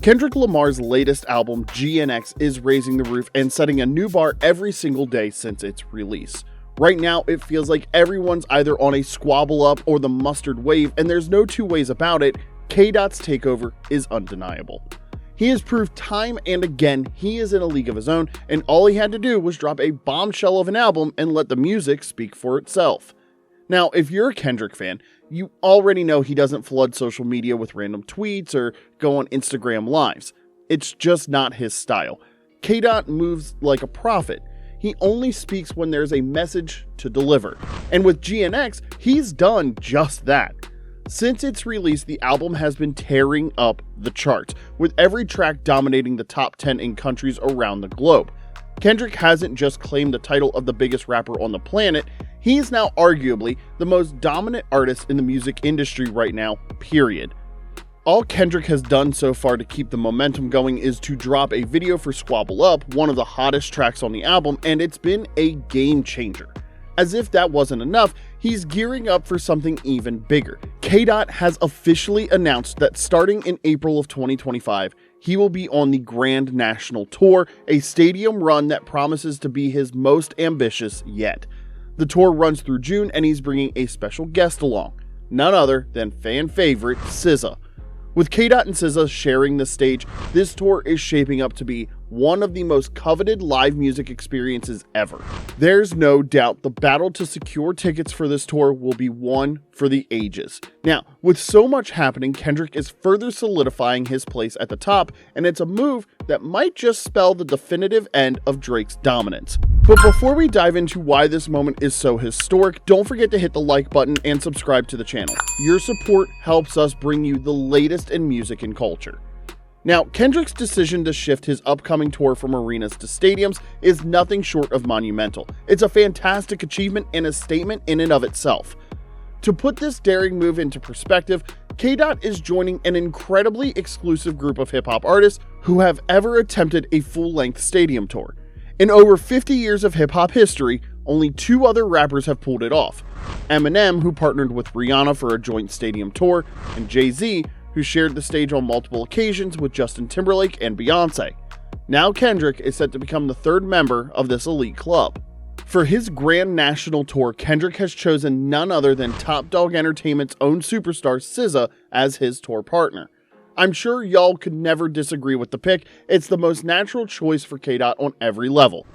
Kendrick Lamar's latest album, GNX, is raising the roof and setting a new bar every single day since its release. Right now, it feels like everyone's either on a Squabble Up or the mustard wave, and there's no two ways about it. K-Dot's takeover is undeniable. He has proved time and again he is in a league of his own, and all he had to do was drop a bombshell of an album and let the music speak for itself. Now, if you're a Kendrick fan, you already know he doesn't flood social media with random tweets or go on Instagram lives. It's just not his style. K-Dot moves like a prophet. He only speaks when there's a message to deliver. And with GNX, he's done just that. Since its release, the album has been tearing up the charts, with every track dominating the top 10 in countries around the globe. Kendrick hasn't just claimed the title of the biggest rapper on the planet, he's now arguably the most dominant artist in the music industry right now, period. All Kendrick has done so far to keep the momentum going is to drop a video for Squabble Up, one of the hottest tracks on the album, and it's been a game changer. As if that wasn't enough, he's gearing up for something even bigger. K-Dot has officially announced that starting in April of 2025, he will be on the Grand National Tour, a stadium run that promises to be his most ambitious yet. The tour runs through June, and he's bringing a special guest along, none other than fan favorite SZA. With K-Dot and SZA sharing the stage, this tour is shaping up to be one of the most coveted live music experiences ever. There's no doubt the battle to secure tickets for this tour will be one for the ages. Now, with so much happening, Kendrick is further solidifying his place at the top, and it's a move that might just spell the definitive end of Drake's dominance. But before we dive into why this moment is so historic, don't forget to hit the like button and subscribe to the channel. Your support helps us bring you the latest in music and culture. Now, Kendrick's decision to shift his upcoming tour from arenas to stadiums is nothing short of monumental. It's a fantastic achievement and a statement in and of itself. To put this daring move into perspective, K-Dot is joining an incredibly exclusive group of hip-hop artists who have ever attempted a full-length stadium tour. In over 50 years of hip-hop history, only two other rappers have pulled it off. Eminem, who partnered with Rihanna for a joint stadium tour, and Jay-Z, who shared the stage on multiple occasions with Justin Timberlake and Beyonce. Now Kendrick is set to become the third member of this elite club. For his Grand National Tour, Kendrick has chosen none other than Top Dog Entertainment's own superstar SZA as his tour partner. I'm sure y'all could never disagree with the pick. It's the most natural choice for K-Dot on every level.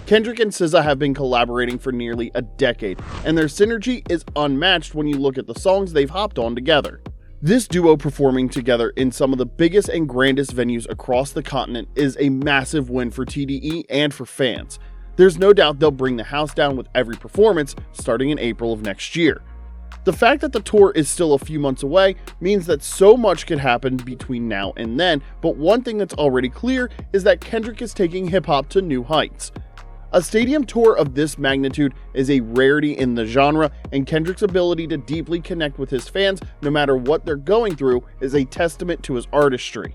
Kendrick and SZA have been collaborating for nearly a decade, and their synergy is unmatched when you look at the songs they've hopped on together. This duo performing together in some of the biggest and grandest venues across the continent is a massive win for TDE and for fans. There's no doubt they'll bring the house down with every performance starting in April of next year. The fact that the tour is still a few months away means that so much could happen between now and then, but one thing that's already clear is that Kendrick is taking hip-hop to new heights. A stadium tour of this magnitude is a rarity in the genre, and Kendrick's ability to deeply connect with his fans, no matter what they're going through, is a testament to his artistry.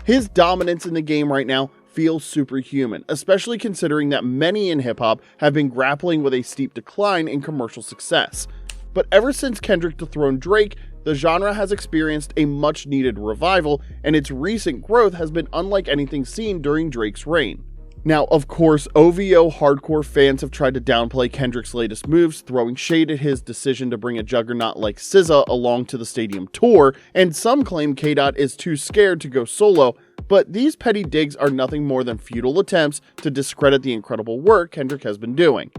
His dominance in the game right now feels superhuman, especially considering that many in hip-hop have been grappling with a steep decline in commercial success. But ever since Kendrick dethroned Drake, the genre has experienced a much-needed revival, and its recent growth has been unlike anything seen during Drake's reign. Now, of course, OVO hardcore fans have tried to downplay Kendrick's latest moves, throwing shade at his decision to bring a juggernaut like SZA along to the stadium tour, and some claim K-Dot is too scared to go solo, but these petty digs are nothing more than futile attempts to discredit the incredible work Kendrick has been doing.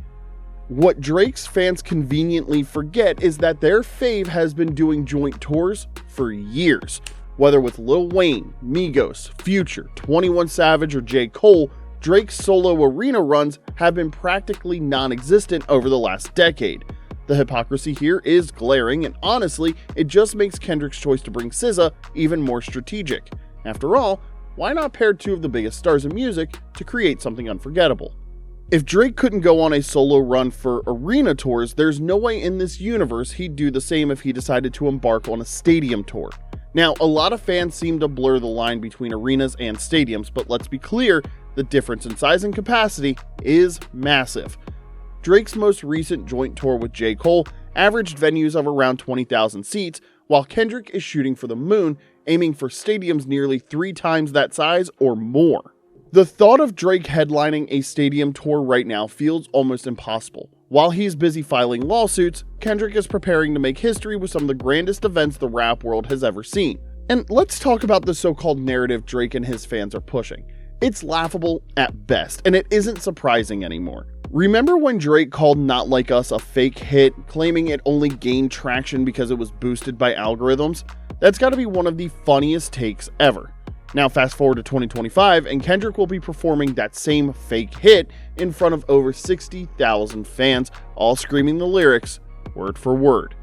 What Drake's fans conveniently forget is that their fave has been doing joint tours for years. Whether with Lil Wayne, Migos, Future, 21 Savage, or J. Cole, Drake's solo arena runs have been practically non-existent over the last decade. The hypocrisy here is glaring, and honestly, it just makes Kendrick's choice to bring SZA even more strategic. After all, why not pair two of the biggest stars in music to create something unforgettable? If Drake couldn't go on a solo run for arena tours, there's no way in this universe he'd do the same if he decided to embark on a stadium tour. Now, a lot of fans seem to blur the line between arenas and stadiums, but let's be clear, the difference in size and capacity is massive. Drake's most recent joint tour with J. Cole averaged venues of around 20,000 seats, while Kendrick is shooting for the moon aiming for stadiums nearly 3 times that size or more. The thought of Drake headlining a stadium tour right now feels almost impossible. While he's busy filing lawsuits, Kendrick is preparing to make history with some of the grandest events the rap world has ever seen. And let's talk about the so-called narrative Drake and his fans are pushing. It's laughable at best, and it isn't surprising anymore. Remember when Drake called Not Like Us a fake hit, claiming it only gained traction because it was boosted by algorithms? That's gotta be one of the funniest takes ever. Now fast forward to 2025, and Kendrick will be performing that same fake hit in front of over 60,000 fans, all screaming the lyrics word for word.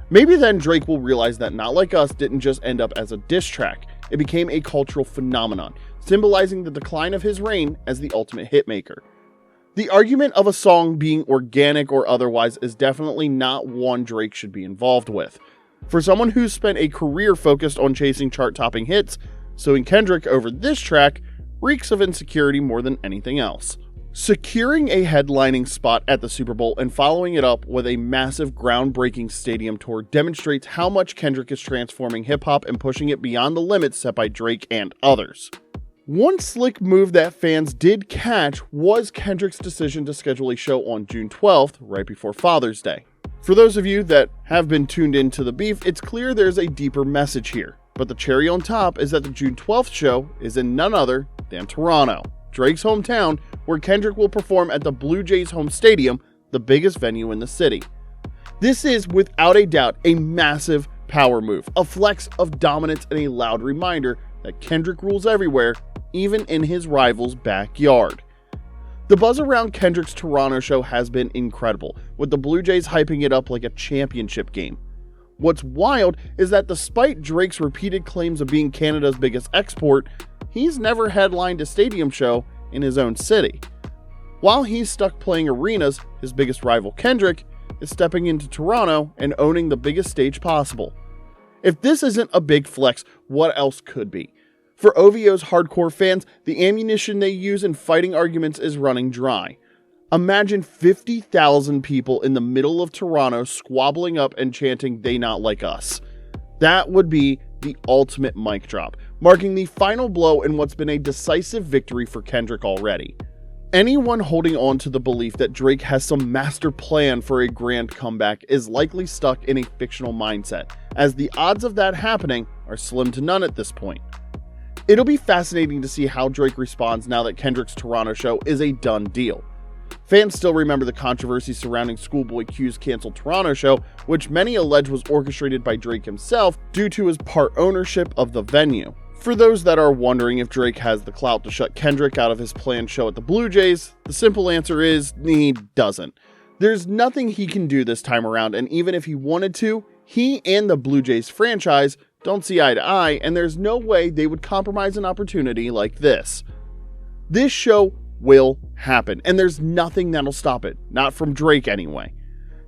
Maybe then Drake will realize that Not Like Us didn't just end up as a diss track, it became a cultural phenomenon, symbolizing the decline of his reign as the ultimate hitmaker. The argument of a song being organic or otherwise is definitely not one Drake should be involved with. For someone who's spent a career focused on chasing chart-topping hits, suing Kendrick over this track reeks of insecurity more than anything else. Securing a headlining spot at the Super Bowl and following it up with a massive groundbreaking stadium tour demonstrates how much Kendrick is transforming hip-hop and pushing it beyond the limits set by Drake and others. One slick move that fans did catch was Kendrick's decision to schedule a show on June 12th, right before Father's Day. For those of you that have been tuned into the beef, it's clear there's a deeper message here. But the cherry on top is that the June 12th show is in none other than Toronto, Drake's hometown, where Kendrick will perform at the Blue Jays home stadium, the biggest venue in the city. This is, without a doubt, a massive power move, a flex of dominance and a loud reminder that Kendrick rules everywhere, even in his rival's backyard. The buzz around Kendrick's Toronto show has been incredible, with the Blue Jays hyping it up like a championship game. What's wild is that despite Drake's repeated claims of being Canada's biggest export, he's never headlined a stadium show in his own city. While he's stuck playing arenas, his biggest rival Kendrick is stepping into Toronto and owning the biggest stage possible. If this isn't a big flex, what else could be? For OVO's hardcore fans, the ammunition they use in fighting arguments is running dry. Imagine 50,000 people in the middle of Toronto squabbling up and chanting "They Not Like Us." That would be the ultimate mic drop, marking the final blow in what's been a decisive victory for Kendrick already. Anyone holding on to the belief that Drake has some master plan for a grand comeback is likely stuck in a fictional mindset, as the odds of that happening are slim to none at this point. It'll be fascinating to see how Drake responds now that Kendrick's Toronto show is a done deal. Fans still remember the controversy surrounding Schoolboy Q's canceled Toronto show, which many allege was orchestrated by Drake himself due to his part ownership of the venue. For those that are wondering if Drake has the clout to shut Kendrick out of his planned show at the Blue Jays, the simple answer is he doesn't. There's nothing he can do this time around, and even if he wanted to, he and the Blue Jays franchise don't see eye to eye, and there's no way they would compromise an opportunity like this. This show will happen, and there's nothing that'll stop it, not from Drake anyway.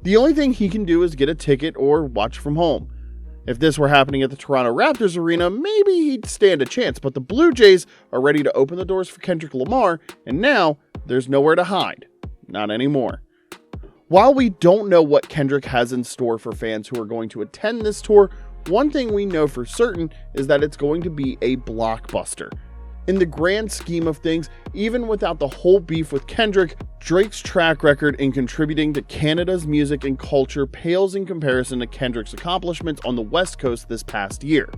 The only thing he can do is get a ticket or watch from home. If this were happening at the Toronto Raptors arena, maybe he'd stand a chance, but the Blue Jays are ready to open the doors for Kendrick Lamar, and now there's nowhere to hide. Not anymore. While we don't know what Kendrick has in store for fans who are going to attend this tour, one thing we know for certain is that it's going to be a blockbuster. In the grand scheme of things, even without the whole beef with Kendrick, Drake's track record in contributing to Canada's music and culture pales in comparison to Kendrick's accomplishments on the West Coast this past year.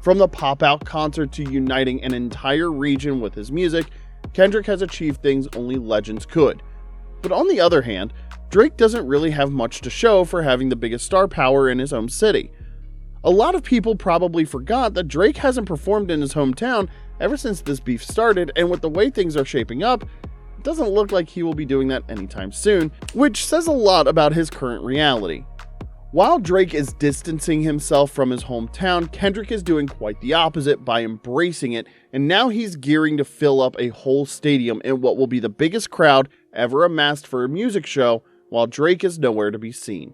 From the pop-out concert to uniting an entire region with his music, Kendrick has achieved things only legends could. But on the other hand, Drake doesn't really have much to show for having the biggest star power in his home city. A lot of people probably forgot that Drake hasn't performed in his hometown ever since this beef started, and with the way things are shaping up, it doesn't look like he will be doing that anytime soon, which says a lot about his current reality. While Drake is distancing himself from his hometown, Kendrick is doing quite the opposite by embracing it, and now he's gearing to fill up a whole stadium in what will be the biggest crowd ever amassed for a music show, while Drake is nowhere to be seen.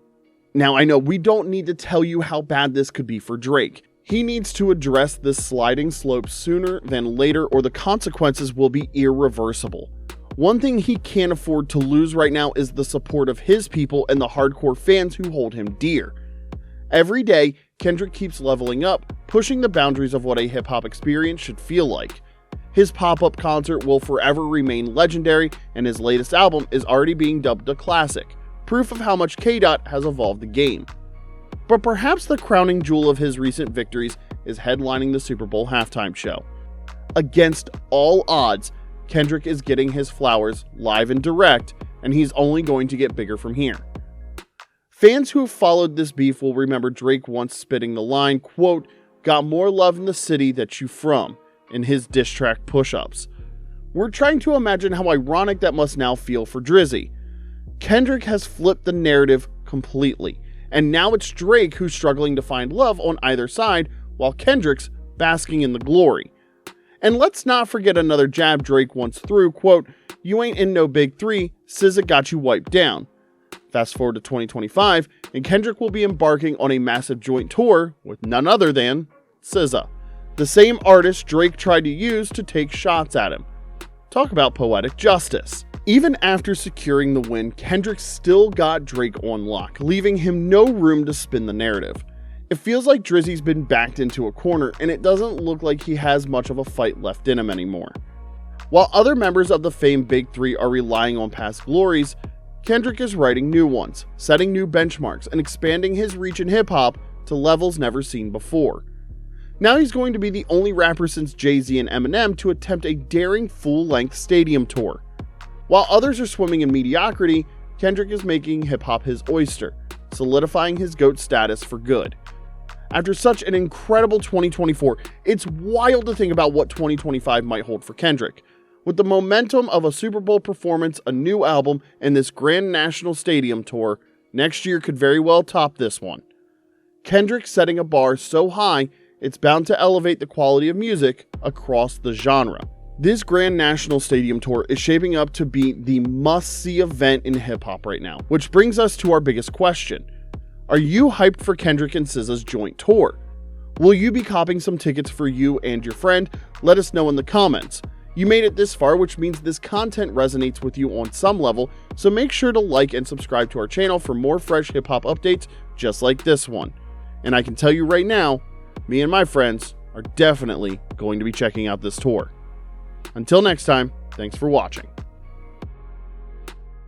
Now, I know we don't need to tell you how bad this could be for Drake. He needs to address this sliding slope sooner than later, or the consequences will be irreversible. One thing he can't afford to lose right now is the support of his people and the hardcore fans who hold him dear. Every day, Kendrick keeps leveling up, pushing the boundaries of what a hip-hop experience should feel like. His pop-up concert will forever remain legendary, and his latest album is already being dubbed a classic, proof of how much K-Dot has evolved the game. But perhaps the crowning jewel of his recent victories is headlining the Super Bowl halftime show. Against all odds, Kendrick is getting his flowers live and direct, and he's only going to get bigger from here. Fans who have followed this beef will remember Drake once spitting the line, quote, "Got more love in the city that you from," in his diss track Push-Ups. We're trying to imagine how ironic that must now feel for Drizzy. Kendrick has flipped the narrative completely, and now it's Drake who's struggling to find love on either side, while Kendrick's basking in the glory. And let's not forget another jab Drake once threw, quote, "You ain't in no big three, SZA got you wiped down." Fast forward to 2025, and Kendrick will be embarking on a massive joint tour with none other than SZA, the same artist Drake tried to use to take shots at him. Talk about poetic justice. Even after securing the win, Kendrick still got Drake on lock, leaving him no room to spin the narrative. It feels like Drizzy's been backed into a corner, and it doesn't look like he has much of a fight left in him anymore. While other members of the famed Big Three are relying on past glories, Kendrick is writing new ones, setting new benchmarks, and expanding his reach in hip-hop to levels never seen before. Now he's going to be the only rapper since Jay-Z and Eminem to attempt a daring full-length stadium tour. While others are swimming in mediocrity, Kendrick is making hip-hop his oyster, solidifying his GOAT status for good. After such an incredible 2024, it's wild to think about what 2025 might hold for Kendrick. With the momentum of a Super Bowl performance, a new album, and this grand national stadium tour, next year could very well top this one. Kendrick setting a bar so high, it's bound to elevate the quality of music across the genre. This grand national stadium tour is shaping up to be the must-see event in hip-hop right now, which brings us to our biggest question. Are you hyped for Kendrick and SZA's joint tour? Will you be copping some tickets for you and your friend? Let us know in the comments. You made it this far, which means this content resonates with you on some level, so make sure to like and subscribe to our channel for more fresh hip-hop updates just like this one. And I can tell you right now, me and my friends are definitely going to be checking out this tour. Until next time, thanks for watching.